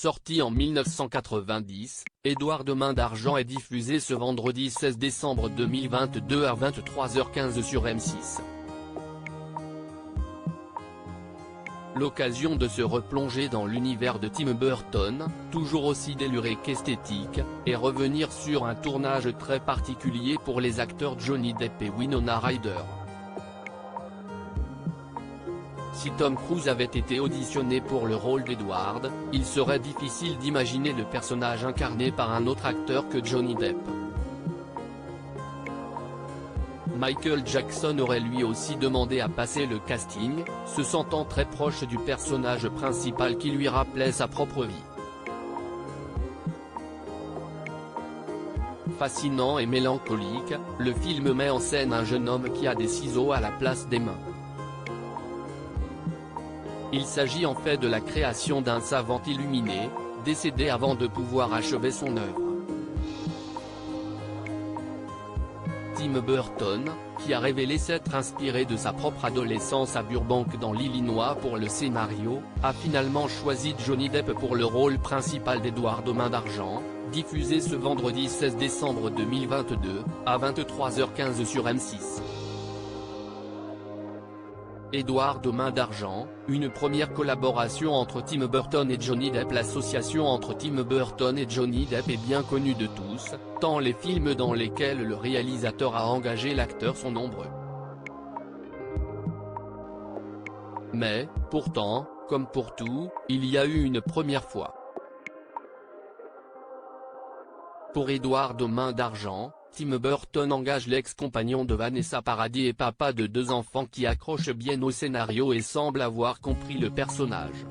Sorti en 1990, Édouard de Main d'Argent est diffusé ce vendredi 16 décembre 2022 à 23h15 sur M6. L'occasion de se replonger dans l'univers de Tim Burton, toujours aussi déluré qu'esthétique, et revenir sur un tournage très particulier pour les acteurs Johnny Depp et Winona Ryder. Si Tom Cruise avait été auditionné pour le rôle d'Edward, il serait difficile d'imaginer le personnage incarné par un autre acteur que Johnny Depp. Michael Jackson aurait lui aussi demandé à passer le casting, se sentant très proche du personnage principal qui lui rappelait sa propre vie. Fascinant et mélancolique, le film met en scène un jeune homme qui a des ciseaux à la place des mains. Il s'agit en fait de la création d'un savant illuminé, décédé avant de pouvoir achever son œuvre. Tim Burton, qui a révélé s'être inspiré de sa propre adolescence à Burbank dans l'Illinois pour le scénario, a finalement choisi Johnny Depp pour le rôle principal d'Édouard de Main d'Argent, diffusé ce vendredi 16 décembre 2022, à 23h15 sur M6. Édouard de Main d'Argent, une première collaboration entre Tim Burton et Johnny Depp. L'association entre Tim Burton et Johnny Depp est bien connue de tous, tant les films dans lesquels le réalisateur a engagé l'acteur sont nombreux. Mais, pourtant, comme pour tout, il y a eu une première fois. Pour Édouard de Main d'Argent, Tim Burton engage l'ex-compagnon de Vanessa Paradis et papa de 2 enfants qui accroche bien au scénario et semble avoir compris le personnage.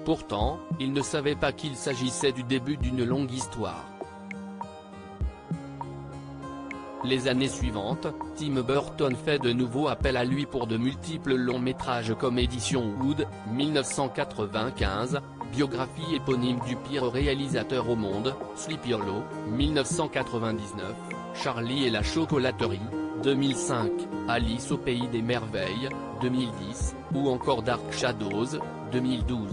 Pourtant, il ne savait pas qu'il s'agissait du début d'une longue histoire. Les années suivantes, Tim Burton fait de nouveau appel à lui pour de multiples longs métrages comme Édition Wood, 1995, biographie éponyme du pire réalisateur au monde, Sleepy Hollow, 1999, Charlie et la chocolaterie, 2005, Alice au pays des merveilles, 2010, ou encore Dark Shadows, 2012.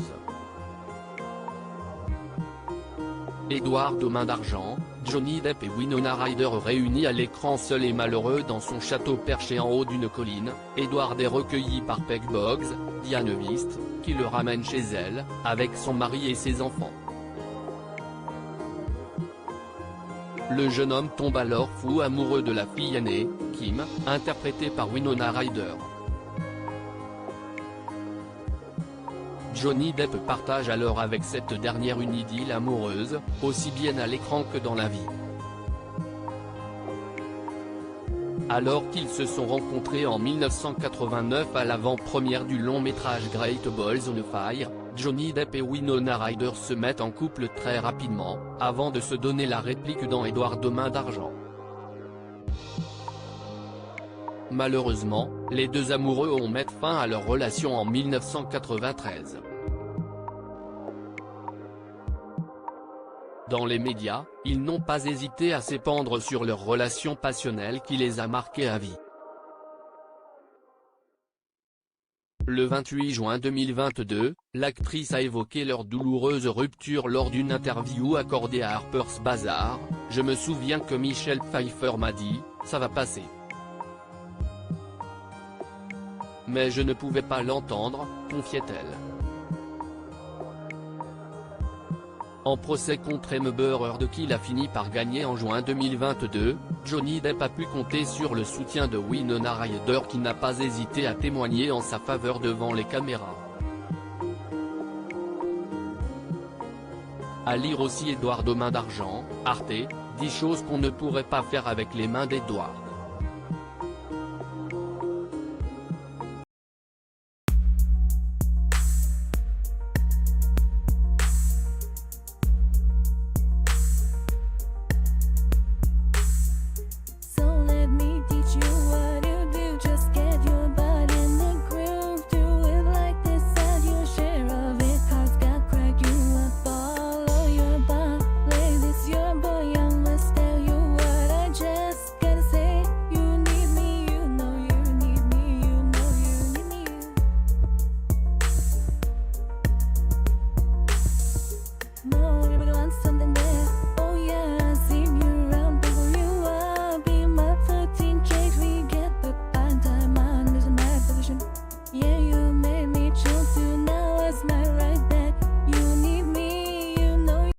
Édouard de Main d'Argent, Johnny Depp et Winona Ryder réunis à l'écran seul et malheureux dans son château perché en haut d'une colline. Édouard est recueilli par Peg Boggs, Diane Wist, qui le ramène chez elle, avec son mari et ses enfants. Le jeune homme tombe alors fou amoureux de la fille aînée, Kim, interprétée par Winona Ryder. Johnny Depp partage alors avec cette dernière une idylle amoureuse, aussi bien à l'écran que dans la vie. Alors qu'ils se sont rencontrés en 1989 à l'avant-première du long-métrage Great Balls on Fire, Johnny Depp et Winona Ryder se mettent en couple très rapidement, avant de se donner la réplique dans Édouard de Main d'Argent. Malheureusement, les deux amoureux ont mis fin à leur relation en 1993. Dans les médias, ils n'ont pas hésité à s'épandre sur leur relation passionnelle qui les a marqués à vie. Le 28 juin 2022, l'actrice a évoqué leur douloureuse rupture lors d'une interview accordée à Harper's Bazaar. « Je me souviens que Michelle Pfeiffer m'a dit, ça va passer. Mais je ne pouvais pas l'entendre », confiait-elle. En procès contre Amber Heard qu'il a fini par gagner en juin 2022, Johnny Depp a pu compter sur le soutien de Winona Ryder qui n'a pas hésité à témoigner en sa faveur devant les caméras. À lire aussi Édouard de Main d'Argent, Arte, 10 choses qu'on ne pourrait pas faire avec les mains d'Édouard.